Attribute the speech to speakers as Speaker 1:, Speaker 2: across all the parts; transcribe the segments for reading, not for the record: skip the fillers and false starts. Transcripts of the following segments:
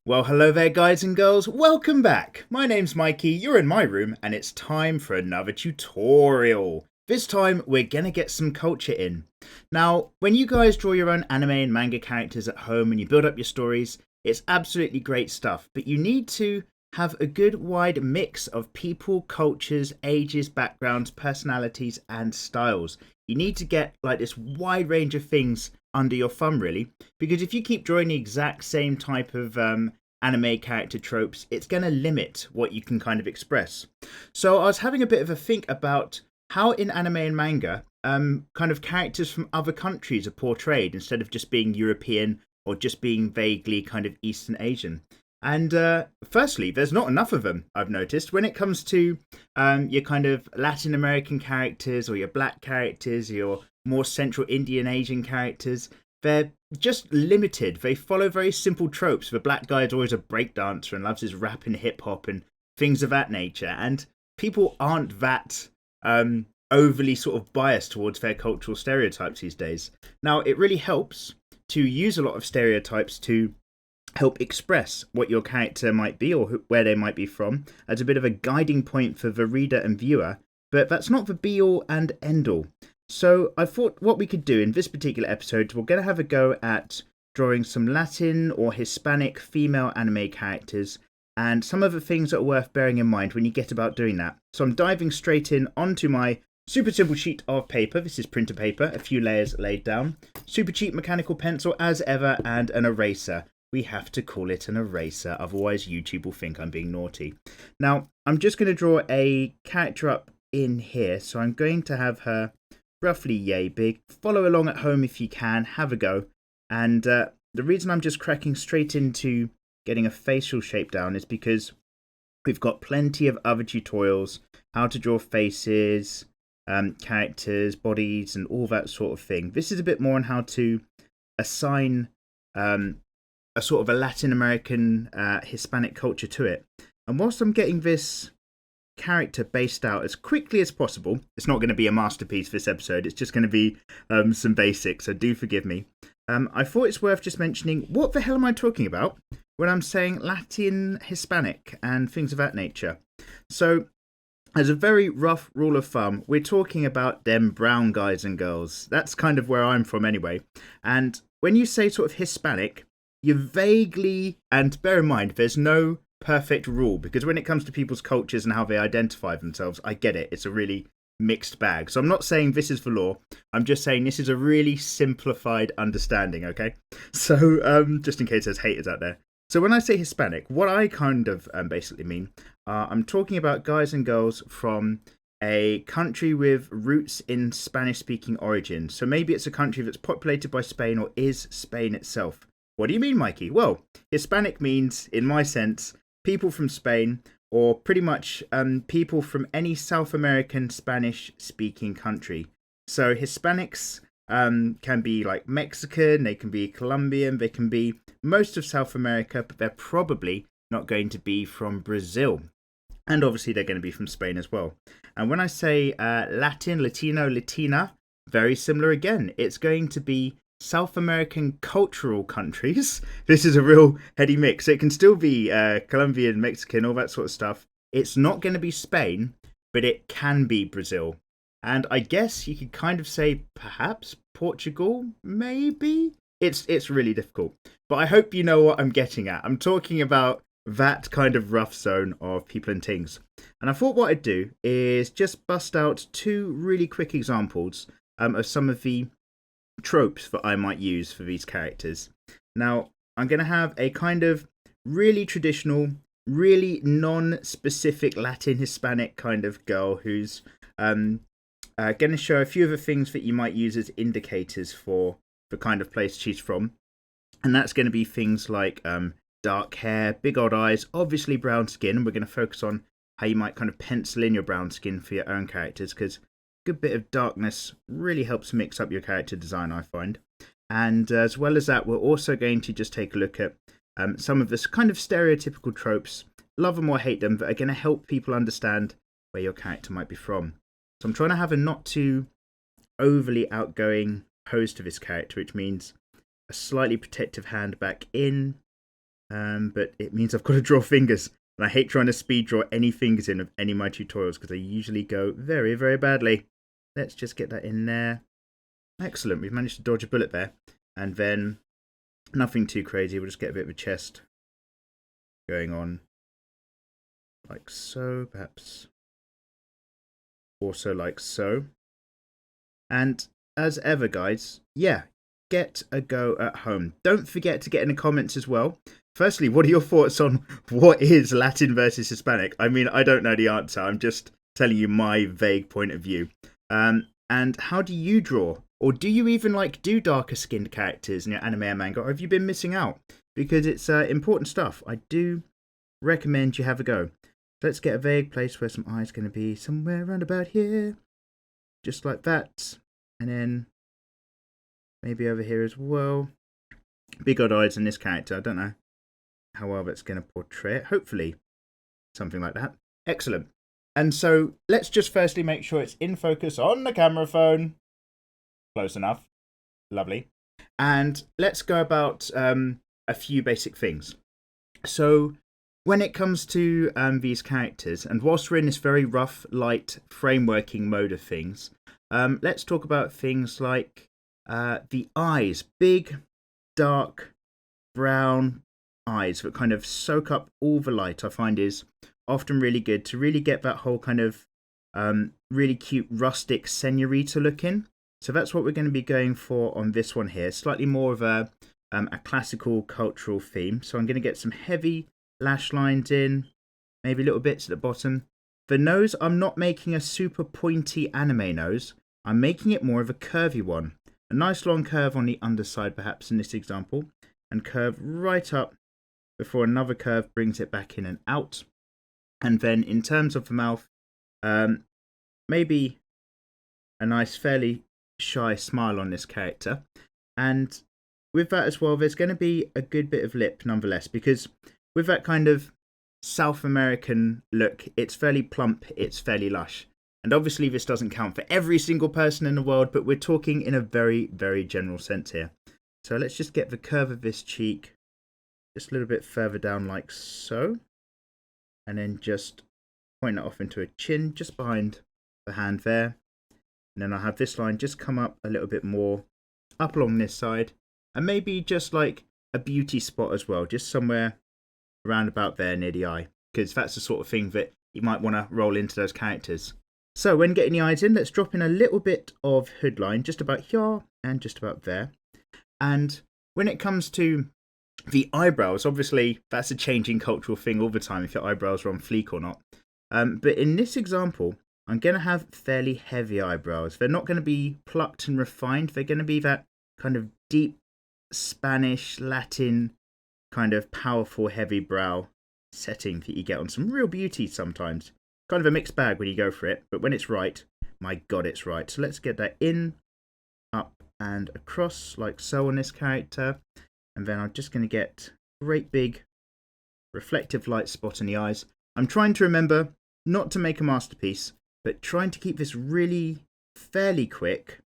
Speaker 1: Well, hello there, guys and girls. Welcome back. My name's Mikey, you're in my room, and it's time for another tutorial. This time, we're gonna get some culture in. Now, when you guys draw your own anime and manga characters at home and you build up your stories, it's absolutely great stuff, but you need to have a good wide mix of people, cultures, ages, backgrounds, personalities, and styles. You need to get like this wide range of things under your thumb, really, because if you keep drawing the exact same type of anime character tropes, it's going to limit what you can kind of express. So I was having a bit of a think about how in anime and manga, kind of characters from other countries are portrayed instead of just being European or just being vaguely kind of Eastern Asian. And firstly, there's not enough of them, I've noticed. When it comes to your kind of Latin American characters or your black characters, your more Central Indian Asian characters, they're just limited. They follow very simple tropes. The black guy is always a breakdancer and loves his rap and hip hop and things of that nature. And people aren't that overly sort of biased towards their cultural stereotypes these days. Now, it really helps to use a lot of stereotypes to help express what your character might be or where they might be from as a bit of a guiding point for the reader and viewer, but that's not the be all and end all. So I thought what we could do in this particular episode, we're going to have a go at drawing some Latin or Hispanic female anime characters and some of the things that are worth bearing in mind when you get about doing that. So I'm diving straight in onto my super simple sheet of paper. This is printer paper, a few layers laid down, super cheap mechanical pencil as ever, and an eraser. We have to call it an eraser, otherwise YouTube will think I'm being naughty. Now, I'm just going to draw a character up in here, so I'm going to have her roughly yay big. Follow along at home if you can, have a go. And the reason I'm just cracking straight into getting a facial shape down is because we've got plenty of other tutorials, how to draw faces, characters, bodies, and all that sort of thing. This is a bit more on how to assign a sort of a Latin American Hispanic culture to it. And whilst I'm getting this character based out as quickly as possible, it's not going to be a masterpiece this episode, it's just going to be some basics, so do forgive me. I thought it's worth just mentioning what the hell am I talking about when I'm saying Latin Hispanic and things of that nature. So as a very rough rule of thumb, we're talking about them brown guys and girls. That's kind of where I'm from anyway. And when you say sort of Hispanic, you vaguely, and bear in mind, there's no perfect rule, because when it comes to people's cultures and how they identify themselves, I get it, it's a really mixed bag. So I'm not saying this is the law, I'm just saying this is a really simplified understanding, okay? So just in case there's haters out there. So when I say Hispanic, what I kind of basically mean, I'm talking about guys and girls from a country with roots in Spanish-speaking origin. So maybe it's a country that's populated by Spain or is Spain itself. What do you mean, Mikey? Well, Hispanic means, in my sense, people from Spain, or pretty much people from any South American Spanish-speaking country. So Hispanics can be like Mexican, they can be Colombian, they can be most of South America, but they're probably not going to be from Brazil. And obviously they're going to be from Spain as well. And when I say Latin, Latino, Latina, very similar again. It's going to be South American cultural countries. This is a real heady mix. It can still be Colombian, Mexican, all that sort of stuff. It's not going to be Spain, but it can be Brazil. And I guess you could kind of say perhaps Portugal, maybe? It's really difficult. But I hope you know what I'm getting at. I'm talking about that kind of rough zone of people and things. And I thought what I'd do is just bust out two really quick examples of some of the tropes that I might use for these characters. Now, I'm going to have a kind of really traditional, really non-specific Latin Hispanic kind of girl who's going to show a few of the things that you might use as indicators for the kind of place she's from. And that's going to be things like dark hair, big old eyes, obviously brown skin. We're going to focus on how you might kind of pencil in your brown skin for your own characters, because good bit of darkness really helps mix up your character design, I find. And as well as that, we're also going to just take a look at some of this kind of stereotypical tropes, love them or hate them, that are going to help people understand where your character might be from. So I'm trying to have a not too overly outgoing pose to this character, which means a slightly protective hand back in, but it means I've got to draw fingers. And I hate trying to speed draw any fingers in of any of my tutorials because they usually go very, very badly. Let's just get that in there. Excellent, we've managed to dodge a bullet there. And then nothing too crazy, we'll just get a bit of a chest going on. Like so, perhaps. Also like so. And as ever, guys, yeah, get a go at home. Don't forget to get in the comments as well. Firstly, what are your thoughts on what is Latin versus Hispanic? I mean, I don't know the answer. I'm just telling you my vague point of view. And how do you draw? Or do you even do darker skinned characters in your anime and manga? Or have you been missing out? Because it's important stuff. I do recommend you have a go. Let's get a vague place where some eyes going to be somewhere around about here. Just like that. And then maybe over here as well. Big odd eyes in this character. I don't know how well that's going to portray it. Hopefully something like that. Excellent. And so let's just firstly make sure it's in focus on the camera phone. Close enough. Lovely. And let's go about a few basic things. So when it comes to these characters, and whilst we're in this very rough, light frameworking mode of things, let's talk about things like the eyes. Big, dark, brown eyes that kind of soak up all the light, I find is often really good to really get that whole kind of really cute rustic senorita look in. So that's what we're going to be going for on this one here. Slightly more of a classical cultural theme. So I'm going to get some heavy lash lines in, maybe little bits at the bottom. The nose, I'm not making a super pointy anime nose. I'm making it more of a curvy one. A nice long curve on the underside perhaps in this example. And curve right up before another curve brings it back in and out. And then in terms of the mouth, maybe a nice fairly shy smile on this character. And with that as well, there's going to be a good bit of lip nonetheless, because with that kind of South American look, it's fairly plump, it's fairly lush. And obviously this doesn't count for every single person in the world, but we're talking in a very, very general sense here. So let's just get the curve of this cheek just a little bit further down like so. And then just point it off into a chin just behind the hand there. And then I'll have this line just come up a little bit more up along this side. And maybe just like a beauty spot as well, just somewhere around about there near the eye. Because that's the sort of thing that you might want to roll into those characters. So when getting the eyes in, let's drop in a little bit of hood line just about here and just about there. And when it comes to the eyebrows, obviously that's a changing cultural thing all the time if your eyebrows are on fleek or not. But in this example, I'm going to have fairly heavy eyebrows. They're not going to be plucked and refined. They're going to be that kind of deep Spanish, Latin, kind of powerful, heavy brow setting that you get on some real beauty sometimes. Kind of a mixed bag when you go for it, but when it's right, my God, it's right. So let's get that in, up and across like so on this character. And then I'm just going to get a great big reflective light spot in the eyes. I'm trying to remember not to make a masterpiece, but trying to keep this really fairly quick,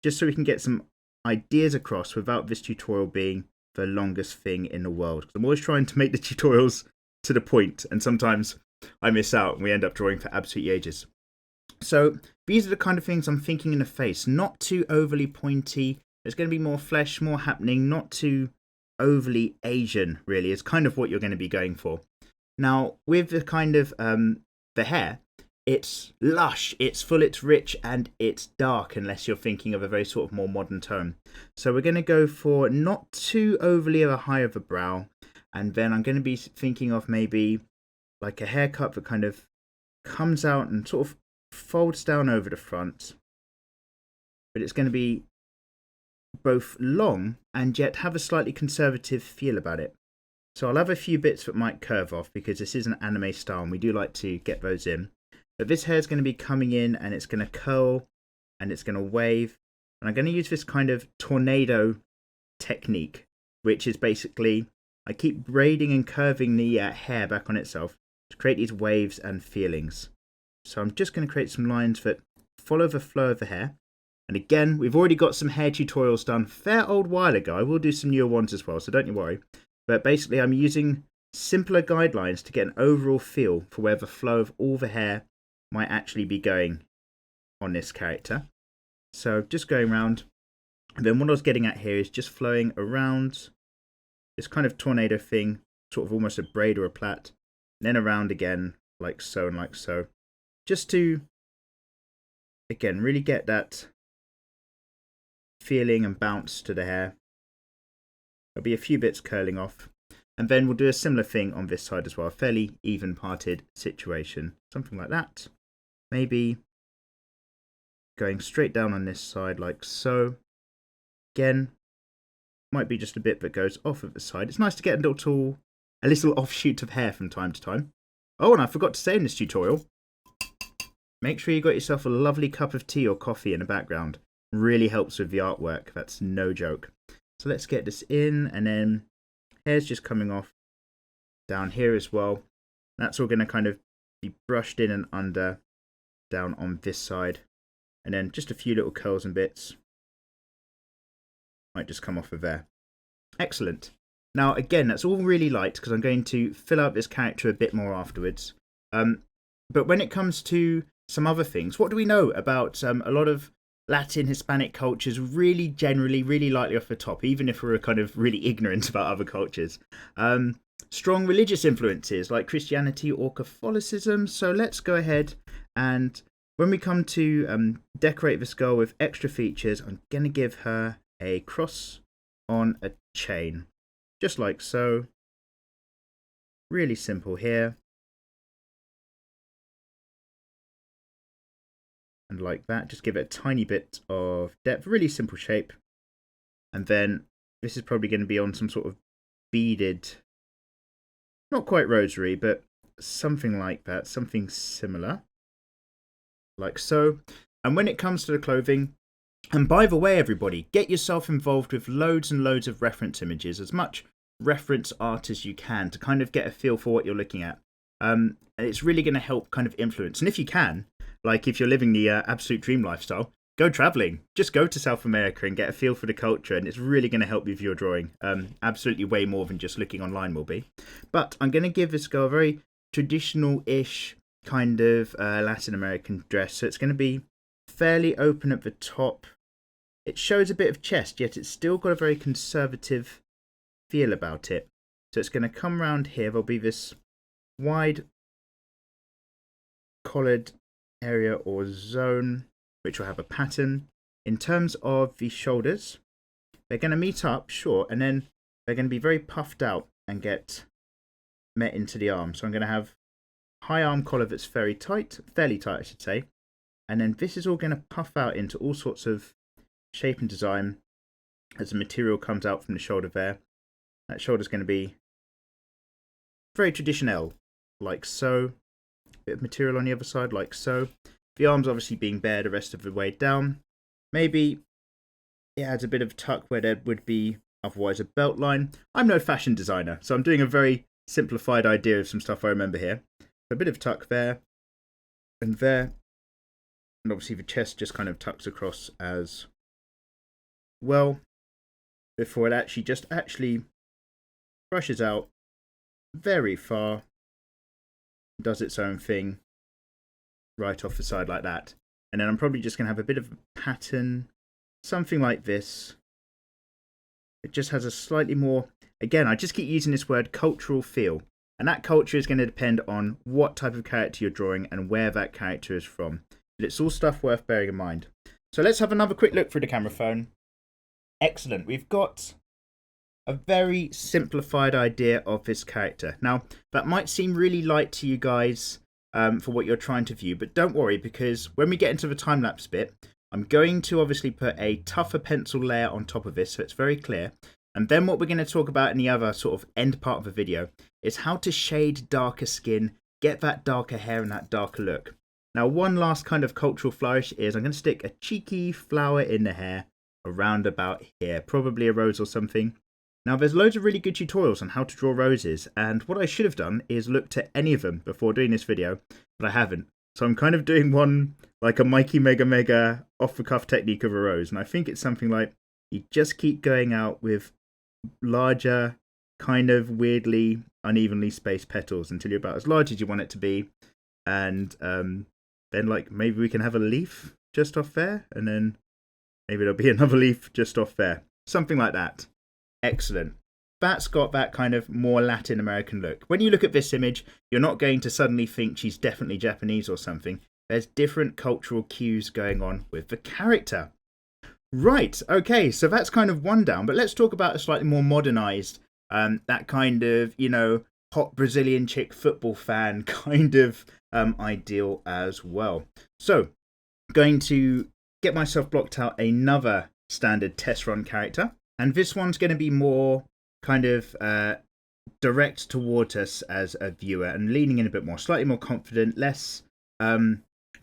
Speaker 1: just so we can get some ideas across without this tutorial being the longest thing in the world. I'm always trying to make the tutorials to the point, and sometimes I miss out and we end up drawing for absolutely ages. So these are the kind of things I'm thinking in the face, not too overly pointy. There's going to be more flesh, more happening, not too overly Asian, really, is kind of what you're going to be going for. Now, with the kind of the hair, it's lush, it's full, it's rich, and it's dark, unless you're thinking of a very sort of more modern tone. So we're going to go for not too overly high of a brow, and then I'm going to be thinking of maybe like a haircut that kind of comes out and sort of folds down over the front, but it's going to be both long and yet have a slightly conservative feel about it. So I'll have a few bits that might curve off because this is an anime style and we do like to get those in. But this hair is going to be coming in and it's going to curl and it's going to wave. And I'm going to use this kind of tornado technique, which is basically I keep braiding and curving the hair back on itself to create these waves and feelings. So I'm just going to create some lines that follow the flow of the hair. And again, we've already got some hair tutorials done a fair old while ago. I will do some newer ones as well, so don't you worry. But basically I'm using simpler guidelines to get an overall feel for where the flow of all the hair might actually be going on this character. So just going around, and then what I was getting at here is just flowing around this kind of tornado thing, sort of almost a braid or a plait, and then around again like so and like so, just to again really get that feeling and bounce to the hair. There'll be a few bits curling off, and then we'll do a similar thing on this side as well, a fairly even parted situation, something like that. Maybe going straight down on this side like so. Again, might be just a bit that goes off of the side. It's nice to get a little offshoot of hair from time to time. Oh, and I forgot to say in this tutorial, make sure you got yourself a lovely cup of tea or coffee in the background. Really helps with the artwork, that's no joke. So let's get this in, and then hair's just coming off down here as well. That's all going to kind of be brushed in and under down on this side, and then just a few little curls and bits might just come off of there. Excellent. Now again, that's all really light because I'm going to fill out this character a bit more afterwards. But when it comes to some other things, what do we know about a lot of Latin, Hispanic cultures? Really generally, really lightly off the top, even if we're kind of really ignorant about other cultures. Strong religious influences like Christianity or Catholicism. So let's go ahead, and when we come to decorate this girl with extra features, I'm going to give her a cross on a chain, just like so. Really simple here. And like that, just give it a tiny bit of depth, really simple shape. And then this is probably going to be on some sort of beaded, not quite rosary, but something like that, something similar, like so. And when it comes to the clothing, and by the way, everybody, get yourself involved with loads and loads of reference images, as much reference art as you can, to kind of get a feel for what you're looking at. And it's really going to help kind of influence. And if you can, like if you're living the absolute dream lifestyle, go traveling. Just go to South America and get a feel for the culture, and it's really going to help you with your drawing. Absolutely way more than just looking online will be. But I'm going to give this girl a very traditional-ish kind of Latin American dress. So it's going to be fairly open at the top. It shows a bit of chest, yet it's still got a very conservative feel about it. So it's going to come around here. There'll be this wide collared area or zone, which will have a pattern. In terms of the shoulders, they're going to meet up short, and then they're going to be very puffed out and get met into the arm. So I'm going to have high arm collar that's very tight, fairly tight I should say, and then this is all going to puff out into all sorts of shape and design as the material comes out from the shoulder there. That shoulder's going to be very traditional, like so. Bit of material on the other side, like so. The arms obviously being bare the rest of the way down. Maybe it adds a bit of tuck where there would be otherwise a belt line. I'm no fashion designer, so I'm doing a very simplified idea of some stuff I remember here. So a bit of tuck there and there. And obviously the chest just kind of tucks across as well before it actually brushes out very far, does its own thing right off the side like that. And then I'm probably just going to have a bit of a pattern, something like this. It just has a slightly more, again, I just keep using this word, cultural feel. And that culture is going to depend on what type of character you're drawing and where that character is from. But it's all stuff worth bearing in mind. So let's have another quick look through the camera phone. Excellent. We've got a very simplified idea of this character. Now, that might seem really light to you guys for what you're trying to view, but don't worry, because when we get into the time-lapse bit, I'm going to obviously put a tougher pencil layer on top of this so it's very clear. And then what we're going to talk about in the other sort of end part of the video is how to shade darker skin, get that darker hair and that darker look. Now, one last kind of cultural flourish is I'm going to stick a cheeky flower in the hair around about here, probably a rose or something. Now, there's loads of really good tutorials on how to draw roses, and what I should have done is looked at any of them before doing this video, but I haven't. So I'm kind of doing one like a mikeymegamega off-the-cuff technique of a rose, and I think it's something like you just keep going out with larger kind of weirdly unevenly spaced petals until you're about as large as you want it to be. And then like maybe we can have a leaf just off there, and then maybe there'll be another leaf just off there. Something like that. Excellent. That's got that kind of more Latin American look. When you look at this image, you're not going to suddenly think she's definitely Japanese or something. There's different cultural cues going on with the character. Right, okay, so that's kind of one down, but let's talk about a slightly more modernized, that kind of, you know, hot Brazilian chick football fan kind of ideal as well. So, going to get myself blocked out another standard test run character, and this one's going to be more kind of direct towards us as a viewer and leaning in a bit more, slightly more confident, less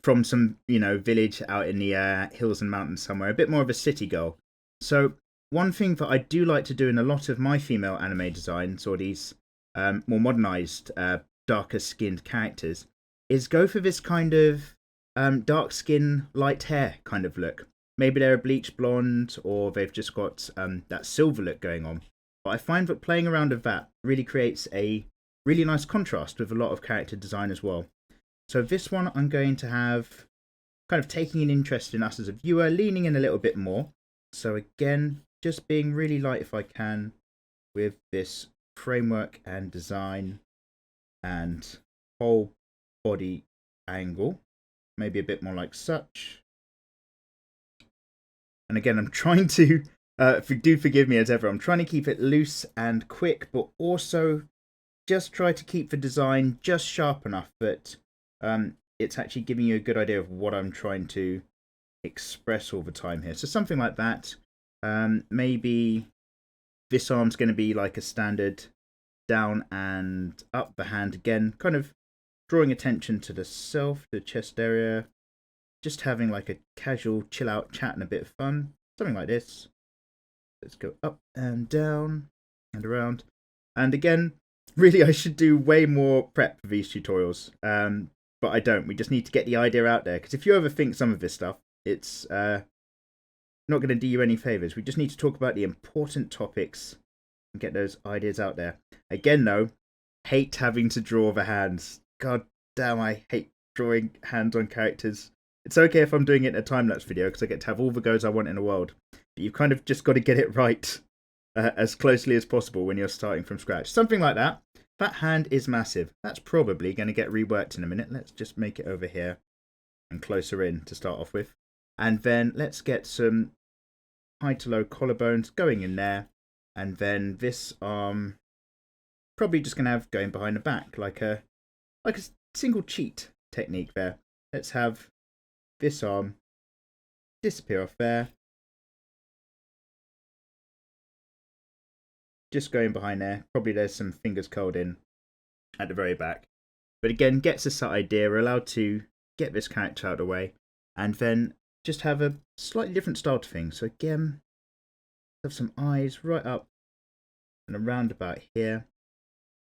Speaker 1: from some, you know, village out in the hills and mountains somewhere, a bit more of a city girl. So one thing that I do like to do in a lot of my female anime designs, or these more modernized, darker skinned characters, is go for this kind of dark skin, light hair kind of look. Maybe they're a bleach blonde, or they've just got that silver look going on. But I find that playing around with that really creates a really nice contrast with a lot of character design as well. So this one I'm going to have kind of taking an interest in us as a viewer, leaning in a little bit more. So again, just being really light if I can with this framework and design and whole body angle. Maybe a bit more like such. And again, I'm trying to, do forgive me as ever, I'm trying to keep it loose and quick, but also just try to keep the design just sharp enough that it's actually giving you a good idea of what I'm trying to express all the time here. So something like that. Maybe this arm's going to be like a standard down and up the hand again, kind of drawing attention to the self, the chest area, just having like a casual chill out chat and a bit of fun. Something like this. Let's go up and down and around. And again, really I should do way more prep for these tutorials. But I don't. We just need to get the idea out there. Because if you overthink some of this stuff, it's not going to do you any favours. We just need to talk about the important topics and get those ideas out there. Again, though, hate having to draw the hands. God damn, I hate drawing hands on characters. It's okay if I'm doing it in a time-lapse video because I get to have all the goes I want in the world. But you've kind of just got to get it right as closely as possible when you're starting from scratch. Something like that. That hand is massive. That's probably going to get reworked in a minute. Let's just make it over here and closer in to start off with. And then let's get some high to low collarbones going in there. And then this arm, probably just going to have going behind the back, like a single cheat technique there. Let's have this arm disappear off there. Just going behind there. Probably there's some fingers curled in at the very back. But again, gets us that idea. We're allowed to get this character out of the way. And then just have a slightly different style to things. So again, have some eyes right up and around about here.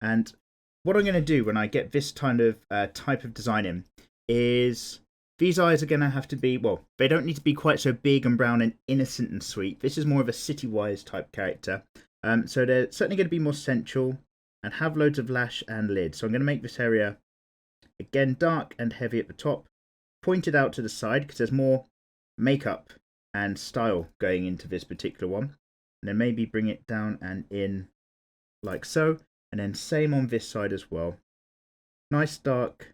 Speaker 1: And what I'm going to do when I get this kind of type of design in is these eyes are going to have to be, well, they don't need to be quite so big and brown and innocent and sweet. This is more of a city-wise type character. So they're certainly going to be more central and have loads of lash and lid. So I'm going to make this area, again, dark and heavy at the top, pointed out to the side because there's more makeup and style going into this particular one. And then maybe bring it down and in like so. And then same on this side as well. Nice dark,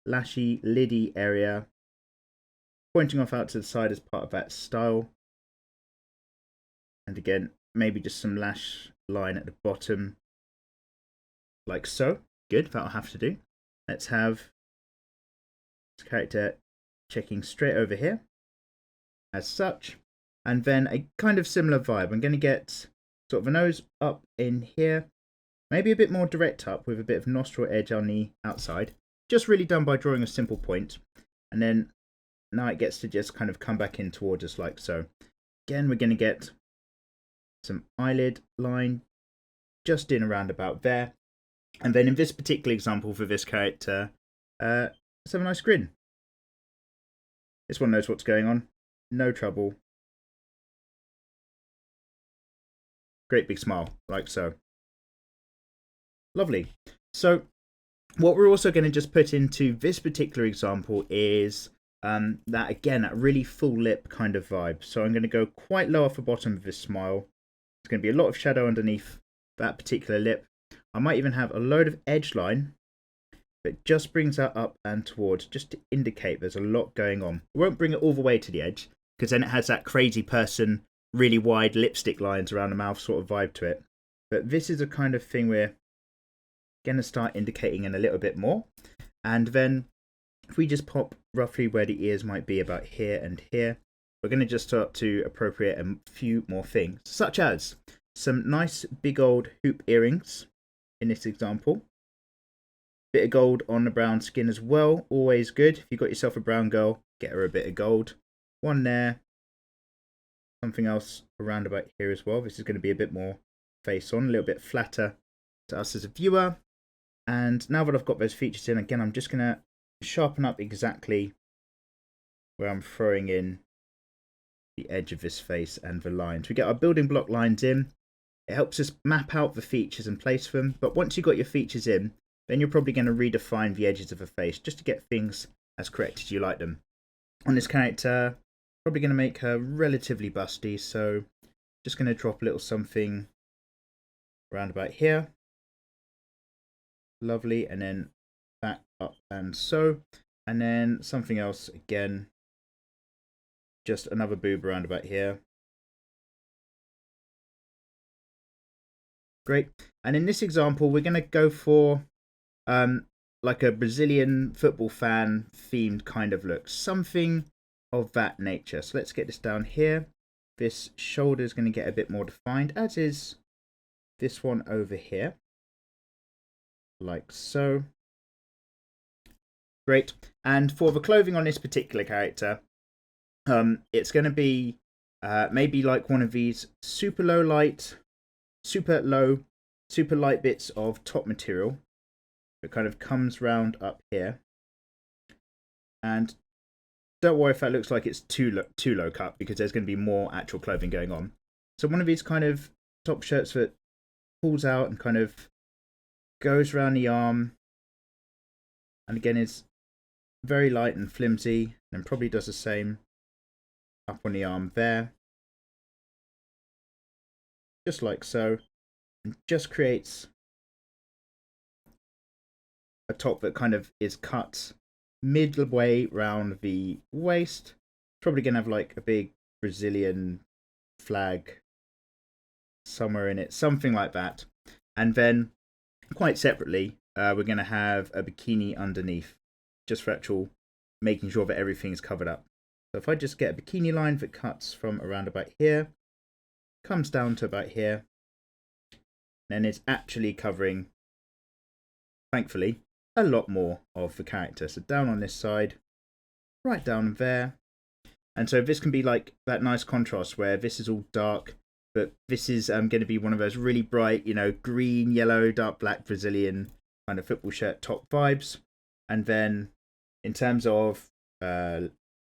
Speaker 1: lashy, liddy area, pointing off out to the side as part of that style. And again, maybe just some lash line at the bottom, like so. Good, that'll have to do. Let's have this character checking straight over here, as such. And then a kind of similar vibe. I'm going to get sort of a nose up in here, maybe a bit more direct up with a bit of nostril edge on the outside. Just really done by drawing a simple point. And then now it gets to just kind of come back in towards us like so. Again, we're going to get some eyelid line just in around about there. And then in this particular example for this character, let's have a nice grin. This one knows what's going on. No trouble. Great big smile, like so. Lovely. So what we're also going to just put into this particular example is that, again, that really full lip kind of vibe. So I'm going to go quite low off the bottom of this smile. There's going to be a lot of shadow underneath that particular lip. I might even have a load of edge line that just brings that up and towards, just to indicate there's a lot going on. I won't bring it all the way to the edge, because then it has that crazy person, really wide lipstick lines around the mouth sort of vibe to it. But this is a kind of thing we're going to start indicating in a little bit more. And then if we just pop roughly where the ears might be, about here and here, we're going to just start to appropriate a few more things, such as some nice big old hoop earrings in this example. Bit of gold on the brown skin as well, always good. If you've got yourself a brown girl, get her a bit of gold. One there. Something else around about here as well. This is going to be a bit more face on, a little bit flatter to us as a viewer. And now that I've got those features in, again, I'm just going to sharpen up exactly where I'm throwing in the edge of this face and the lines. We get our building block lines in. It helps us map out the features and place them. But once you've got your features in, then you're probably going to redefine the edges of the face just to get things as correct as you like them. On this character, probably going to make her relatively busty, so just going to drop a little something around about here. Lovely, and then back up and so. And then something else again, just another boob around about here. Great. And in this example, we're going to go for like a Brazilian football fan themed kind of look, something of that nature. So let's get this down here. This shoulder is going to get a bit more defined, as is this one over here, like so. Great. And for the clothing on this particular character, it's going to be maybe like one of these super light bits of top material. It kind of comes round up here, and don't worry if that looks like it's too low cut, because there's going to be more actual clothing going on. So one of these kind of top shirts that pulls out and kind of goes around the arm, and again is very light and flimsy, and probably does the same up on the arm there, just like so, and just creates a top that kind of is cut midway round the waist. Probably going to have like a big Brazilian flag somewhere in it, something like that. And then quite separately, we're going to have a bikini underneath, just for actual making sure that everything is covered up. So if I just get a bikini line that cuts from around about here, comes down to about here, then it's actually covering, thankfully, a lot more of the character. So down on this side, right down there. And so this can be like that nice contrast where this is all dark, but this is going to be one of those really bright, green, yellow, dark black Brazilian kind of football shirt top vibes. And then in terms of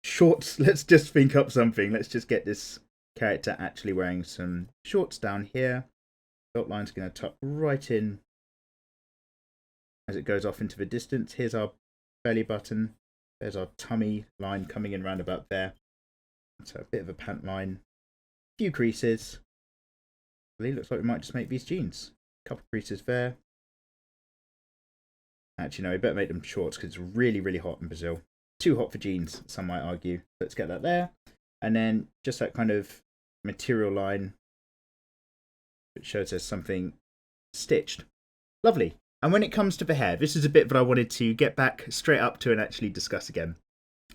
Speaker 1: shorts, let's just think up something. Let's just get this character actually wearing some shorts down here. Belt line's going to tuck right in as it goes off into the distance. Here's our belly button. There's our tummy line coming in round about there. So a bit of a pant line. A few creases. Really looks like we might just make these jeans. A couple of creases there. Actually, no, we better make them shorts because it's really, really hot in Brazil. Too hot for jeans, some might argue. Let's get that there. And then just that kind of material line which shows there's something stitched. Lovely. And when it comes to the hair, this is a bit that I wanted to get back straight up to and actually discuss again.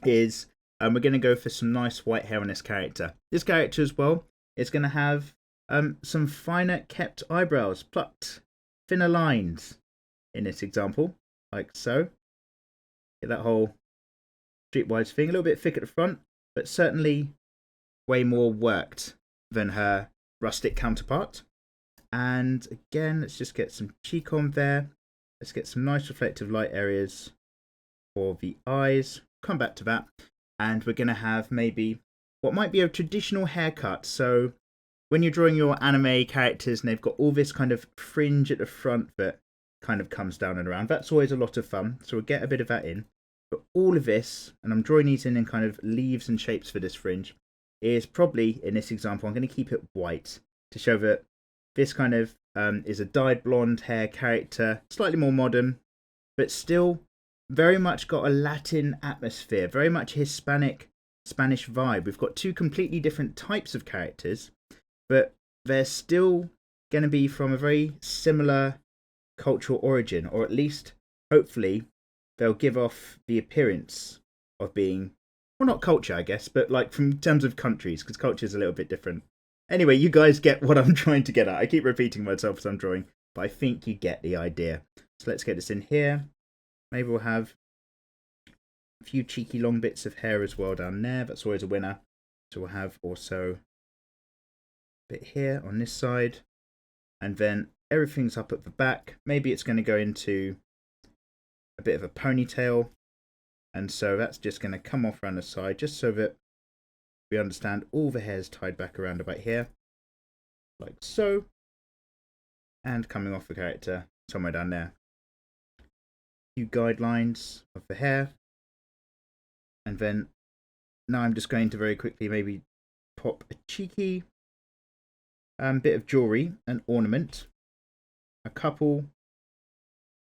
Speaker 1: Is we're going to go for some nice white hair on this character. This character as well is going to have some finer kept eyebrows, plucked, thinner lines in this example, like so. Get that whole streetwise thing, a little bit thick at the front, but certainly way more worked than her rustic counterpart. And again, let's just get some cheek on there. Let's get some nice reflective light areas for the eyes. Come back to that. And we're going to have maybe what might be a traditional haircut. So when you're drawing your anime characters and they've got all this kind of fringe at the front that kind of comes down and around. That's always a lot of fun, so we'll get a bit of that in. But all of this, and I'm drawing these in kind of leaves and shapes for this fringe, is probably, in this example, I'm going to keep it white to show that this kind of is a dyed blonde hair character, slightly more modern, but still very much got a Latin atmosphere, very much Hispanic, Spanish vibe. We've got two completely different types of characters, but they're still going to be from a very similar cultural origin, or at least, hopefully, they'll give off the appearance of being, well, not culture, I guess, but like from terms of countries, because culture is a little bit different. Anyway, you guys get what I'm trying to get at. I keep repeating myself as I'm drawing, but I think you get the idea. So let's get this in here. Maybe we'll have a few cheeky long bits of hair as well down there. That's always a winner. So we'll have also a bit here on this side. And then everything's up at the back. Maybe it's going to go into a bit of a ponytail. And so that's just going to come off around the side, just so that we understand all the hair's tied back around about here, like so, and coming off the character somewhere down there. A few guidelines of the hair, and then now I'm just going to very quickly maybe pop a cheeky bit of jewelry, an ornament, a couple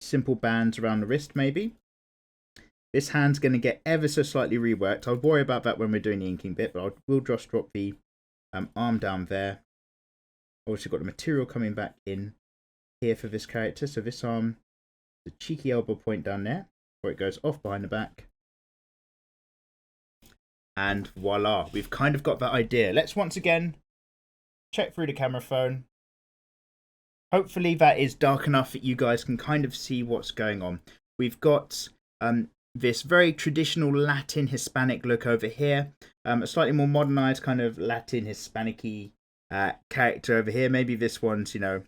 Speaker 1: simple bands around the wrist maybe. This hand's going to get ever so slightly reworked. I'll worry about that when we're doing the inking bit, but we'll just drop the arm down there. Also got the material coming back in here for this character. So this arm, the cheeky elbow point down there, where it goes off behind the back. And voila, we've kind of got that idea. Let's once again check through the camera phone. Hopefully that is dark enough that you guys can kind of see what's going on. We've got this very traditional Latin Hispanic look over here, a slightly more modernized kind of Latin Hispanic-y character over here. Maybe this one's, you know,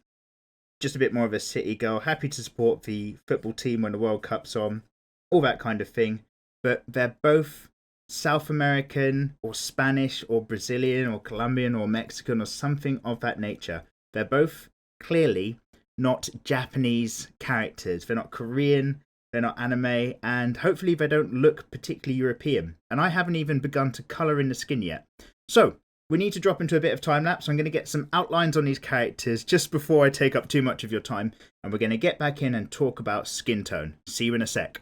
Speaker 1: just a bit more of a city girl, happy to support the football team when the World Cup's on, all that kind of thing. But they're both South American or Spanish or Brazilian or Colombian or Mexican or something of that nature. They're both clearly not Japanese characters. They're not Korean. They're not anime, and hopefully they don't look particularly European. And I haven't even begun to colour in the skin yet. So, we need to drop into a bit of time lapse. I'm going to get some outlines on these characters just before I take up too much of your time. And we're going to get back in and talk about skin tone. See you in a sec.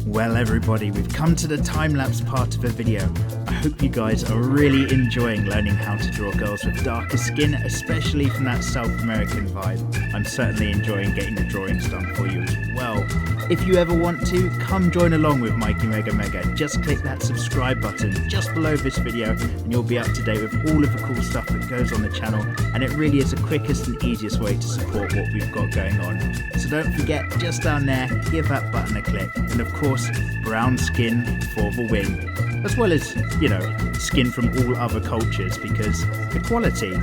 Speaker 1: Well everybody, we've come to the time-lapse part of the video. I hope you guys are really enjoying learning how to draw girls with darker skin, especially from that South American vibe. I'm certainly enjoying getting the drawings done for you as well. If you ever want to, come join along with mikeymegamega. Just click that subscribe button just below this video and you'll be up to date with all of the cool stuff that goes on the channel, and it really is the quickest and easiest way to support what we've got going on. So don't forget, just down there, give that button a click, and of course, brown skin for the win, as well as, you know, skin from all other cultures, because equality.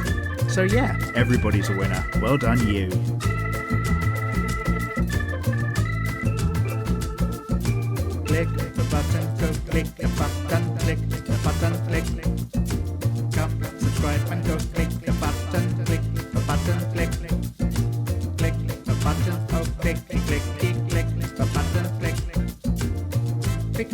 Speaker 1: So yeah, everybody's a winner. Well done you. Click the button, go click the button, click the button, click. Come subscribe and go click the button, click the button, click. Click the button, oh click, click, click, click the button, click. Click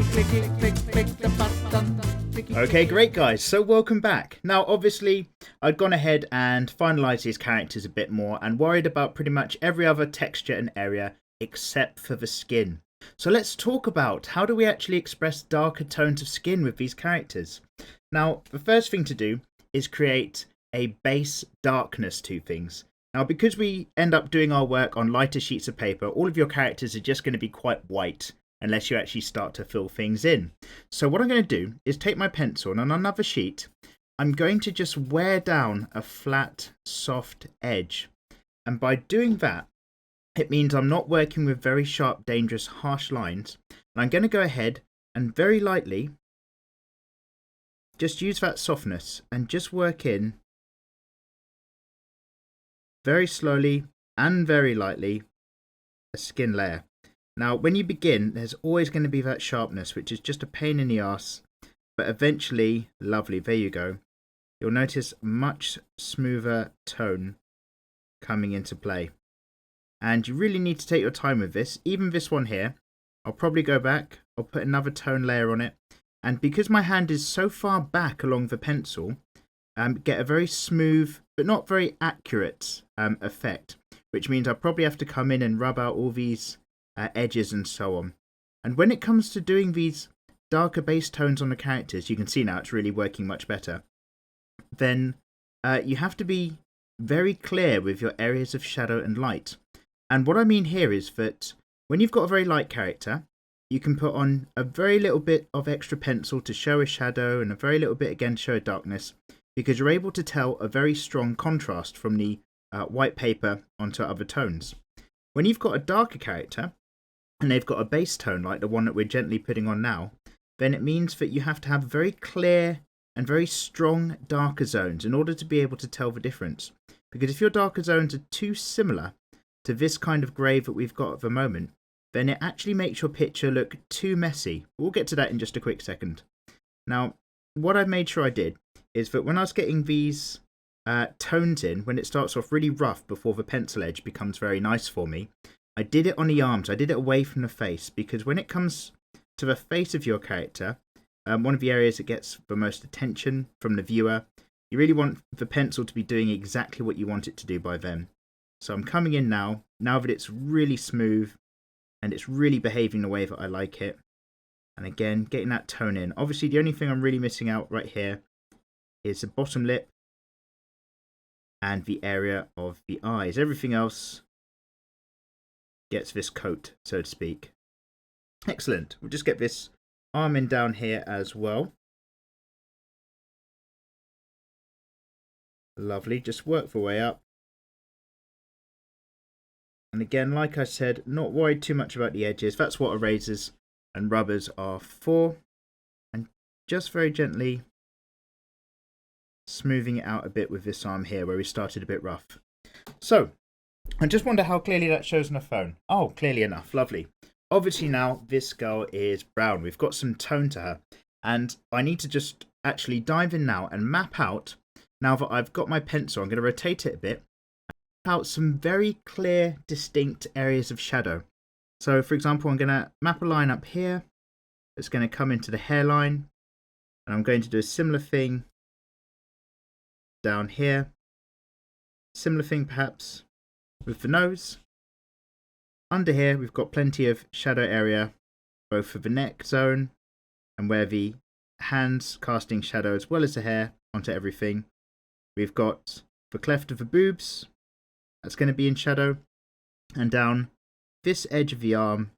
Speaker 1: the button. Okay, great guys, so welcome back. Now obviously I'd gone ahead and finalised these characters a bit more and worried about pretty much every other texture and area except for the skin. So let's talk about how do we actually express darker tones of skin with these characters. Now the first thing to do is create a base darkness to things. Now because we end up doing our work on lighter sheets of paper, all of your characters are just going to be quite white unless you actually start to fill things in. So what I'm going to do is take my pencil and on another sheet I'm going to just wear down a flat soft edge, and by doing that it means I'm not working with very sharp, dangerous, harsh lines, and I'm going to go ahead and very lightly just use that softness and just work in very slowly and very lightly a skin layer. Now when you begin, there's always going to be that sharpness, which is just a pain in the ass, but eventually, lovely, there you go, you'll notice much smoother tone coming into play. And you really need to take your time with this. Even this one here, I'll probably go back, I'll put another tone layer on it. And because my hand is so far back along the pencil, get a very smooth, but not very accurate effect. Which means I'll probably have to come in and rub out all these edges and so on. And when it comes to doing these darker base tones on the characters, you can see now it's really working much better. Then you have to be very clear with your areas of shadow and light. And what I mean here is that when you've got a very light character, you can put on a very little bit of extra pencil to show a shadow and a very little bit again to show a darkness, because you're able to tell a very strong contrast from the white paper onto other tones. When you've got a darker character and they've got a base tone like the one that we're gently putting on now, then it means that you have to have very clear and very strong darker zones in order to be able to tell the difference. Because if your darker zones are too similar to this kind of grey that we've got at the moment, then it actually makes your picture look too messy. We'll get to that in just a quick second. Now, what I've made sure I did is that when I was getting these tones in, when it starts off really rough before the pencil edge becomes very nice for me, I did it on the arms. I did it away from the face, because when it comes to the face of your character, one of the areas that gets the most attention from the viewer, you really want the pencil to be doing exactly what you want it to do by then. So I'm coming in now that it's really smooth and it's really behaving the way that I like it. And again, getting that tone in. Obviously, the only thing I'm really missing out right here is the bottom lip and the area of the eyes. Everything else gets this coat, so to speak. Excellent. We'll just get this arm in down here as well. Lovely. Just work the way up. And again, like I said, not worried too much about the edges. That's what erasers and rubbers are for. And just very gently smoothing it out a bit with this arm here where we started a bit rough. So, I just wonder how clearly that shows on the phone. Oh, clearly enough. Lovely. Obviously now this girl is brown. We've got some tone to her. And I need to just actually dive in now and map out, now that I've got my pencil, I'm going to rotate it a bit, out some very clear, distinct areas of shadow. So, for example, I'm going to map a line up here. It's going to come into the hairline. And I'm going to do a similar thing down here. Similar thing, perhaps, with the nose. Under here, we've got plenty of shadow area, both for the neck zone and where the hands casting shadow as well as the hair onto everything. We've got the cleft of the boobs. That's going to be in shadow. And down this edge of the arm,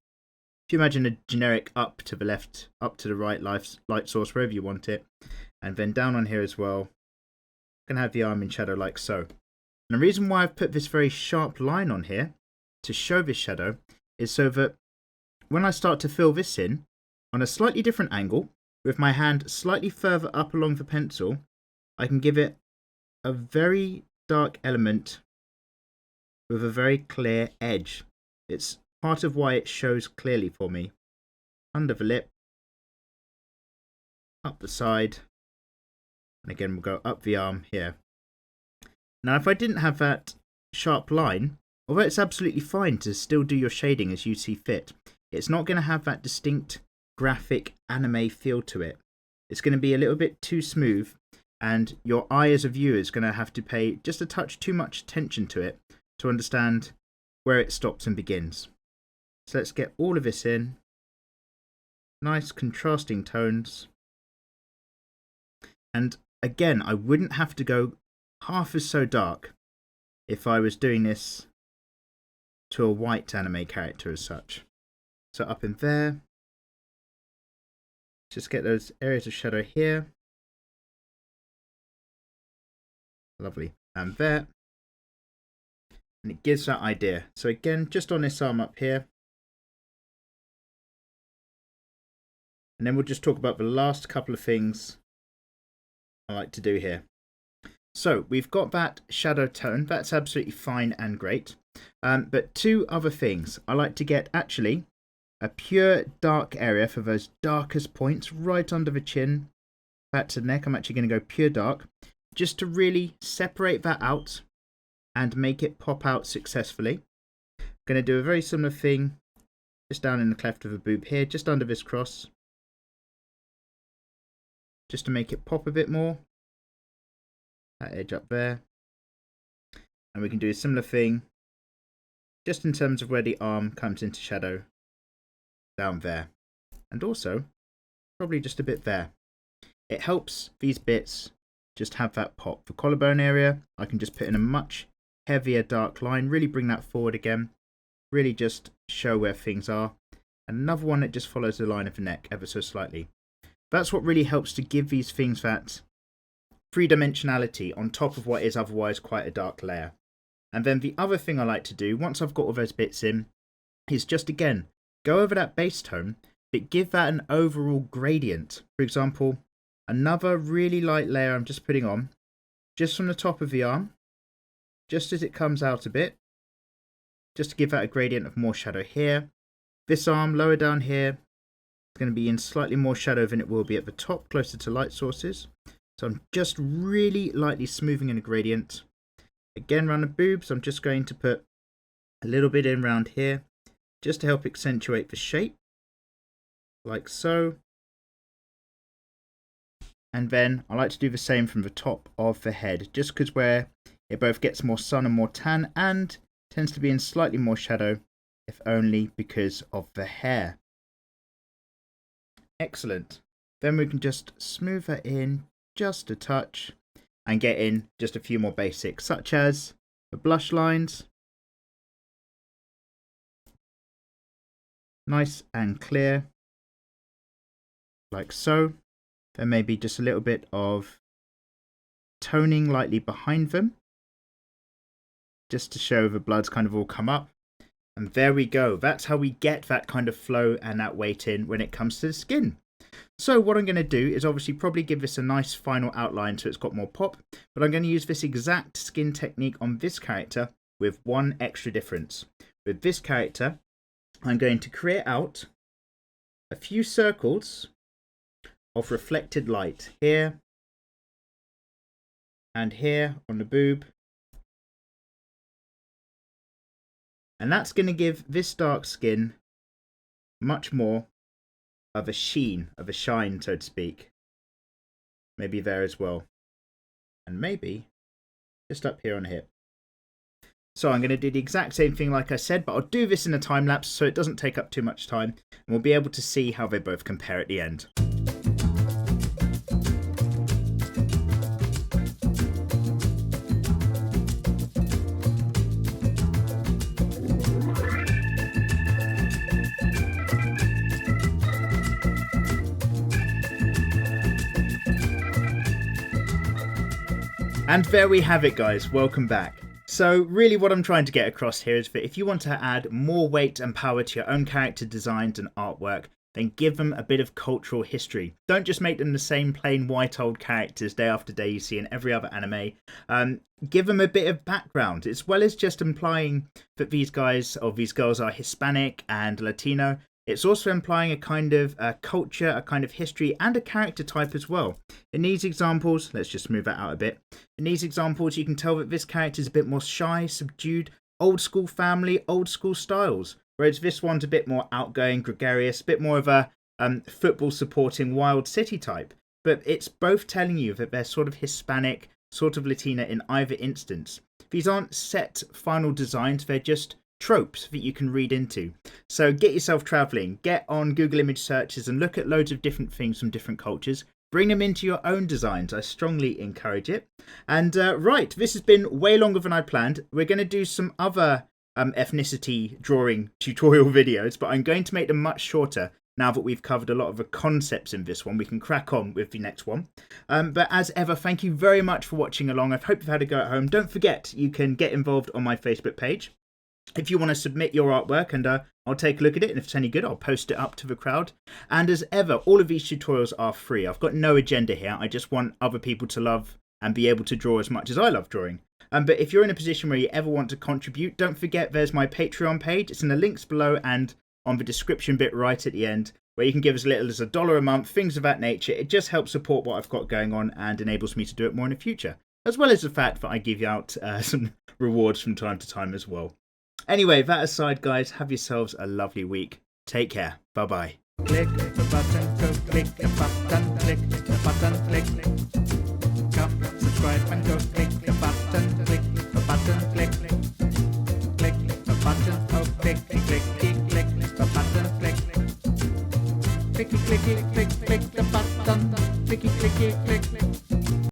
Speaker 1: if you imagine a generic up to the left, up to the right light source, wherever you want it. And then down on here as well, going to have the arm in shadow like so. And the reason why I've put this very sharp line on here to show this shadow is so that when I start to fill this in on a slightly different angle, with my hand slightly further up along the pencil, I can give it a very dark element with a very clear edge. It's part of why it shows clearly for me. Under the lip, up the side, and again we'll go up the arm here. Now if I didn't have that sharp line, although it's absolutely fine to still do your shading as you see fit, it's not going to have that distinct graphic anime feel to it. It's going to be a little bit too smooth, and your eye as a viewer is going to have to pay just a touch too much attention to it to understand where it stops and begins. So let's get all of this in. Nice contrasting tones. And again, I wouldn't have to go half as so dark if I was doing this to a white anime character as such. So up in there, just get those areas of shadow here. Lovely. And there. And it gives that idea. So again, just on this arm up here. And then we'll just talk about the last couple of things I like to do here. So we've got that shadow tone. That's absolutely fine and great. But two other things. I like to get actually a pure dark area for those darkest points right under the chin, back to the neck. I'm actually going to go pure dark, just to really separate that out and make it pop out successfully. I'm going to do a very similar thing just down in the cleft of the boob here, just under this cross, just to make it pop a bit more. That edge up there. And we can do a similar thing just in terms of where the arm comes into shadow down there. And also probably just a bit there. It helps these bits just have that pop. The collarbone area, I can just put in a much heavier dark line, really bring that forward again, really just show where things are. And another one that just follows the line of the neck ever so slightly. That's what really helps to give these things that three-dimensionality on top of what is otherwise quite a dark layer. And then the other thing I like to do, once I've got all those bits in, is just again, go over that base tone, but give that an overall gradient. For example, another really light layer I'm just putting on, just from the top of the arm, just as it comes out a bit, just to give that a gradient of more shadow here. This arm, lower down here, is going to be in slightly more shadow than it will be at the top, closer to light sources. So I'm just really lightly smoothing in a gradient. Again, around the boobs, I'm just going to put a little bit in around here, just to help accentuate the shape, like so. And then I like to do the same from the top of the head, just because where it both gets more sun and more tan, and tends to be in slightly more shadow, if only because of the hair. Excellent. Then we can just smooth that in just a touch and get in just a few more basics, such as the blush lines. Nice and clear, like so. Then maybe just a little bit of toning lightly behind them, just to show the blood's kind of all come up. And there we go. That's how we get that kind of flow and that weight in when it comes to the skin. So what I'm going to do is obviously probably give this a nice final outline so it's got more pop, but I'm going to use this exact skin technique on this character with one extra difference. With this character, I'm going to create out a few circles of reflected light here and here on the boob. And that's going to give this dark skin much more of a sheen, of a shine, so to speak. Maybe there as well. And maybe just up here on the hip. So I'm going to do the exact same thing like I said, but I'll do this in a time lapse so it doesn't take up too much time. And we'll be able to see how they both compare at the end. And there we have it, guys. Welcome back. So really what I'm trying to get across here is that if you want to add more weight and power to your own character designs and artwork, then give them a bit of cultural history. Don't just make them the same plain white old characters day after day you see in every other anime. Give them a bit of background, as well as just implying that these guys or these girls are Hispanic and Latino. It's also implying a kind of culture, a kind of history, and a character type as well. In these examples, let's just move that out a bit. In these examples, you can tell that this character is a bit more shy, subdued, old school family, old school styles. Whereas this one's a bit more outgoing, gregarious, a bit more of a football supporting wild city type. But it's both telling you that they're sort of Hispanic, sort of Latina in either instance. These aren't set final designs, they're just tropes that you can read into. So get yourself traveling, get on Google image searches and look at loads of different things from different cultures. Bring them into your own designs. I strongly encourage it. And right, this has been way longer than I planned. We're going to do some other ethnicity drawing tutorial videos, but I'm going to make them much shorter now that we've covered a lot of the concepts in this one. We can crack on with the next one. But as ever, thank you very much for watching along. I hope you've had a go at home. Don't forget, you can get involved on my Facebook page if you want to submit your artwork, and I'll take a look at it, and if it's any good, I'll post it up to the crowd. And as ever, all of these tutorials are free. I've got no agenda here. I just want other people to love and be able to draw as much as I love drawing. But if you're in a position where you ever want to contribute, don't forget there's my Patreon page. It's in the links below and on the description bit right at the end, where you can give as little as $1 a month, things of that nature. It just helps support what I've got going on and enables me to do it more in the future. as well as the fact that I give you out some rewards from time to time as well. Anyway, that aside, guys, have yourselves a lovely week. Take care. Bye-bye.
Speaker 2: Click the button, go click the button, click the button, click. Come subscribe and go click the button, click the button, click. Click the button, oh click the button, click. Clicky, clicky, click the button, clicky, clicky, click.